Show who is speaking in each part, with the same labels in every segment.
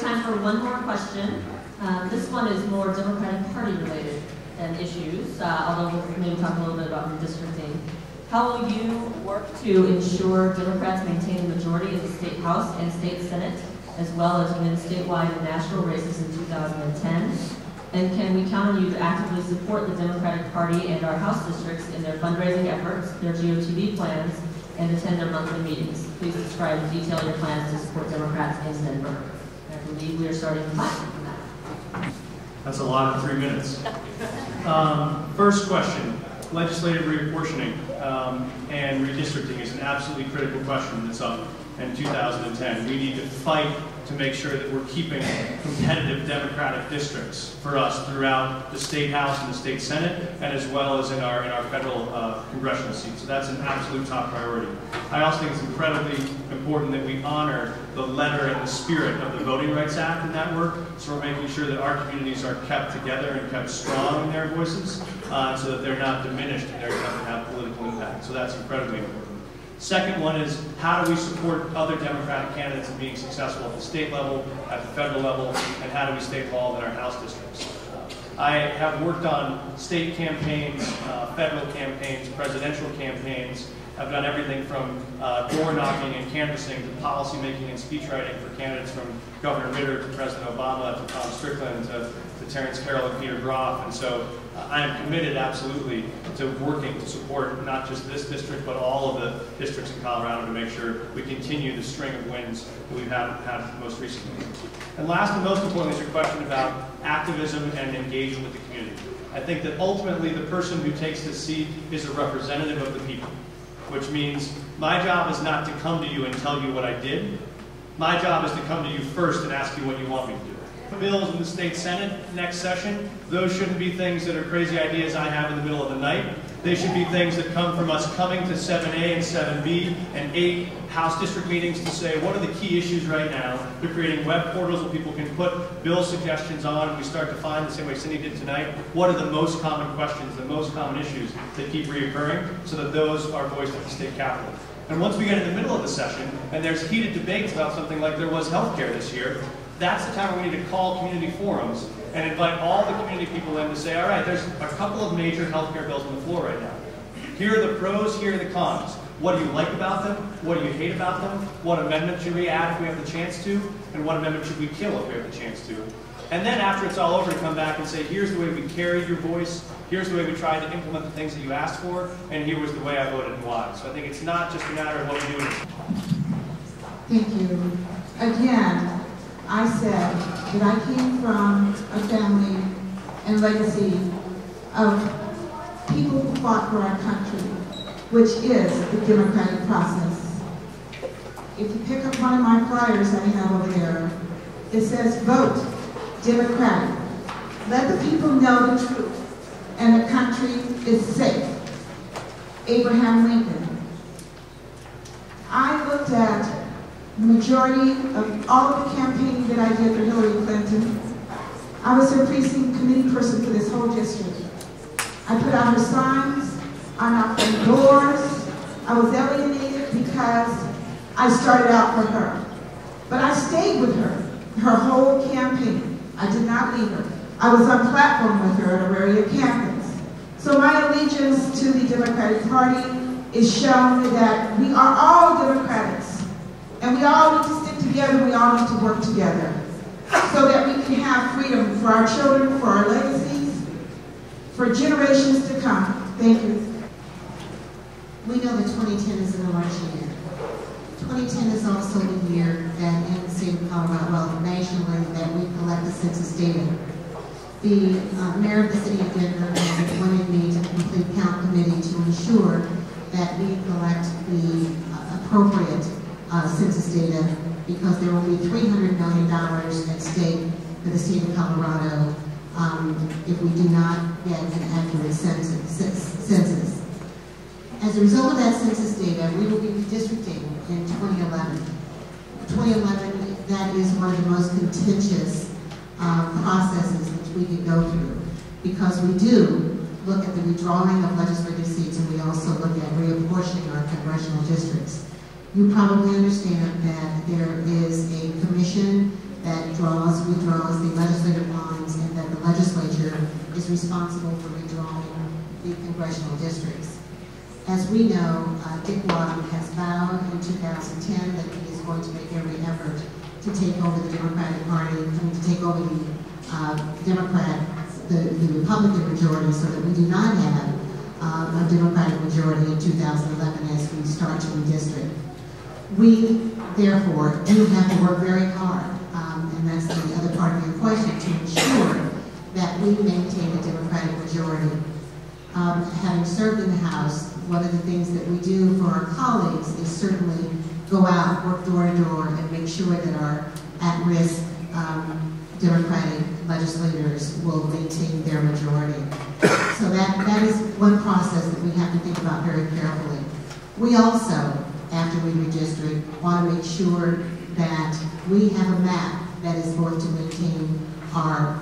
Speaker 1: time for one more question. This one is more Democratic Party related than issues, although we'll maybe talk a little bit about redistricting. How will you work to ensure Democrats maintain the majority of the State House and State Senate, as well as win statewide and national races in 2010? And can we count on you to actively support the Democratic Party and our House districts in their fundraising efforts, their GOTV plans, and attend their monthly meetings? Please describe in detail your plans to support Democrats in Denver. I believe we are starting the time from that.
Speaker 2: That's a lot in 3 minutes. First question, legislative reapportioning and redistricting is an absolutely critical question that's up in 2010. We need to fight to make sure that we're keeping competitive Democratic districts for us throughout the State House and the State Senate, and as well as in our federal congressional seats. So that's an absolute top priority. I also think it's incredibly important that we honor the letter and the spirit of the Voting Rights Act in that work, so we're making sure that our communities are kept together and kept strong in their voices, so that they're not diminished in their attempt to have political impact. So that's incredibly important. Second one is, how do we support other Democratic candidates in being successful at the state level, at the federal level, and how do we stay involved in our House districts? I have worked on state campaigns, federal campaigns, presidential campaigns. I've done everything from door knocking and canvassing to policy making and speech writing for candidates from Governor Ritter to President Obama to Tom Strickland to Terrence Carroll and Peter Groff. And so I am committed absolutely to working to support not just this district, but all of the districts in Colorado to make sure we continue the string of wins that we've had most recently. And last and most importantly is your question about activism and engagement with the community. I think that ultimately the person who takes this seat is a representative of the people, which means my job is not to come to you and tell you what I did. My job is to come to you first and ask you what you want me to do. Bills in the State Senate next session, those shouldn't be things that are crazy ideas I have in the middle of the night. They should be things that come from us coming to 7A and 7B and 8 House district meetings to say, what are the key issues right now? They're creating web portals where people can put bill suggestions on, and we start to find, the same way Cindy did tonight, what are the most common questions, the most common issues that keep reoccurring, so that those are voiced at the state capitol. And once we get in the middle of the session, and there's heated debates about something like there was healthcare this year, that's the time where we need to call community forums and invite all the community people in to say, all right, there's a couple of major healthcare bills on the floor right now. Here are the pros, here are the cons. What do you like about them? What do you hate about them? What amendment should we add if we have the chance to? And what amendment should we kill if we have the chance to? And then after it's all over, to come back and say, here's the way we carried your voice, here's the way we tried to implement the things that you asked for, and here was the way I voted and why. So I think it's not just a matter of what we do.
Speaker 3: Thank you. Again, I said that I came from a family and legacy of people who fought for our country, which is the democratic process. If you pick up one of my flyers that I have over there, it says, vote Democratic. Let the people know the truth, and the country is safe. Abraham Lincoln. I looked at the majority of all of the campaigning that I did for Hillary Clinton. I was her precinct committee person for this whole district. I put out her signs, I knocked on doors. I was alienated because I started out for her. But I stayed with her whole campaign. I did not leave her. I was on platform with her at Auraria campus. So my allegiance to the Democratic Party is shown that we are all Democrats. And we all need to stick together, we all need to work together so that we can have freedom for our children, for our legacies, for generations to come. Thank you.
Speaker 4: We know that 2010 is an election year. 2010 is also the year that in the state of Colorado, well, nationally, that we collect the census data. The mayor of the city of Denver has appointed me to the complete count committee to ensure that we collect the appropriate census data, because there will be $300 million at stake for the state of Colorado if we do not get an accurate census. As a result of that census data, we will be redistricting in 2011. 2011, that is one of the most contentious processes which we can go through, because we do look at the redrawing of legislative seats, and we also look at reapportioning our congressional districts. You probably understand that there is a commission that redraws the legislative lines, and that the legislature is responsible for redrawing the congressional districts. As we know, Dick Wadham has vowed in 2010 that he is going to make every effort to take over the Democratic Party, to take over the the Republican majority, so that we do not have a Democratic majority in 2011 as we start to redistrict. We, therefore, do have to work very hard, and that's the other part of your question, to ensure that we maintain a Democratic majority. Having served in the House, one of the things that we do for our colleagues is certainly go out, work door to door, and make sure that our at-risk Democratic legislators will maintain their majority. So that is one process that we have to think about very carefully. We also, after we redistrict, want to make sure that we have a map that is going to maintain our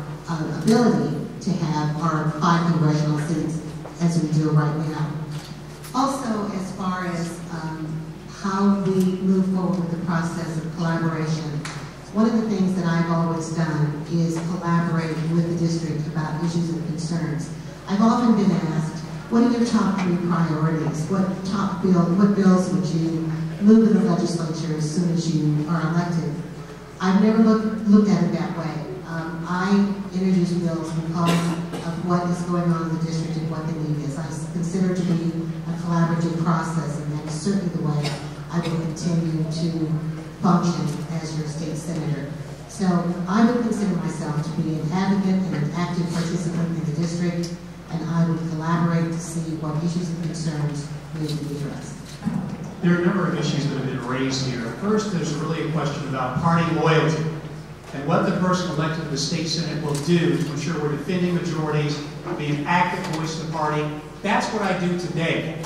Speaker 4: ability to have our 5 congressional seats as we do right now. Also, as far as how we move forward with the process of collaboration, one of the things that I've always done is collaborate with the district about issues and concerns. I've often been asked, what are your top 3 priorities? What bills would you move in the legislature as soon as you are elected? I've never looked at it that way. I introduce bills because of what is going on in the district and what the need is. I consider it to be a collaborative process, and that is certainly the way I will continue to function as your state senator. So I would consider myself to be an advocate and an active participant in the district, and I would collaborate to see what issues and concerns need to be addressed.
Speaker 5: There are a number of issues that have been raised here. First, there's really a question about party loyalty and what the person elected to the state senate will do to ensure we're defending majorities, be an active voice of the party. That's what I do today.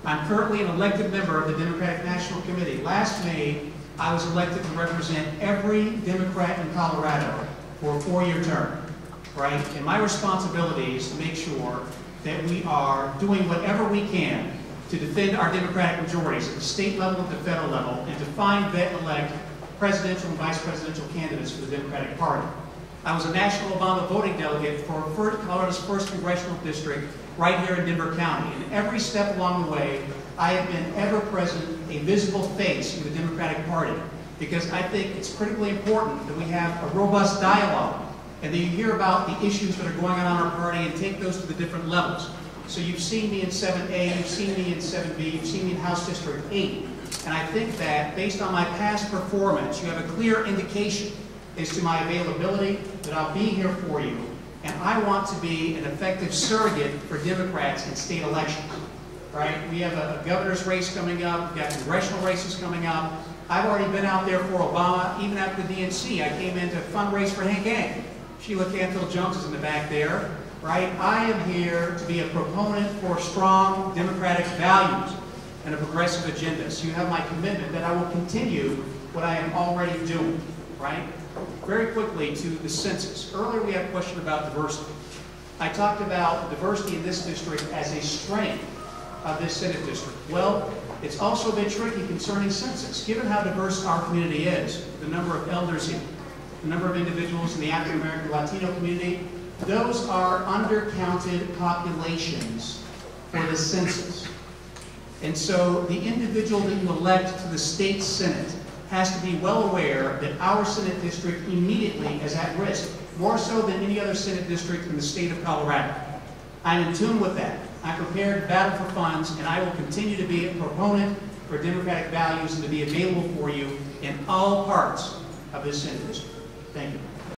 Speaker 5: I'm currently an elected member of the Democratic National Committee. Last May, I was elected to represent every Democrat in Colorado for a 4-year term, right? And my responsibility is to make sure that we are doing whatever we can to defend our Democratic majorities at the state level and the federal level, and to find, vet, and elect presidential and vice presidential candidates for the Democratic Party. I was a National Obama voting delegate for Colorado's 1st Congressional District right here in Denver County. And every step along the way, I have been ever present, a visible face in the Democratic Party, because I think it's critically important that we have a robust dialogue and that you hear about the issues that are going on in our party and take those to the different levels. So you've seen me in 7A, you've seen me in 7B, you've seen me in House District 8. And I think that, based on my past performance, you have a clear indication as to my availability, that I'll be here for you. And I want to be an effective surrogate for Democrats in state elections. Right? We have a governor's race coming up, we've got congressional races coming up. I've already been out there for Obama, even after the DNC. I came in to fundraise for Hank Aaron. Sheila Canfield-Jones is in the back there. Right? I am here to be a proponent for strong Democratic values and a progressive agenda. So you have my commitment that I will continue what I am already doing, right? Very quickly to the census. Earlier we had a question about diversity. I talked about diversity in this district as a strength of this Senate district. Well, it's also a bit tricky concerning census. Given how diverse our community is, the number of elders here, the number of individuals in the African American Latino community, those are undercounted populations for the census. And so the individual that you elect to the state senate has to be well aware that our Senate district immediately is at risk, more so than any other Senate district in the state of Colorado. I'm in tune with that. I'm prepared to battle for funds, and I will continue to be a proponent for Democratic values and to be available for you in all parts of this Senate district. Thank you.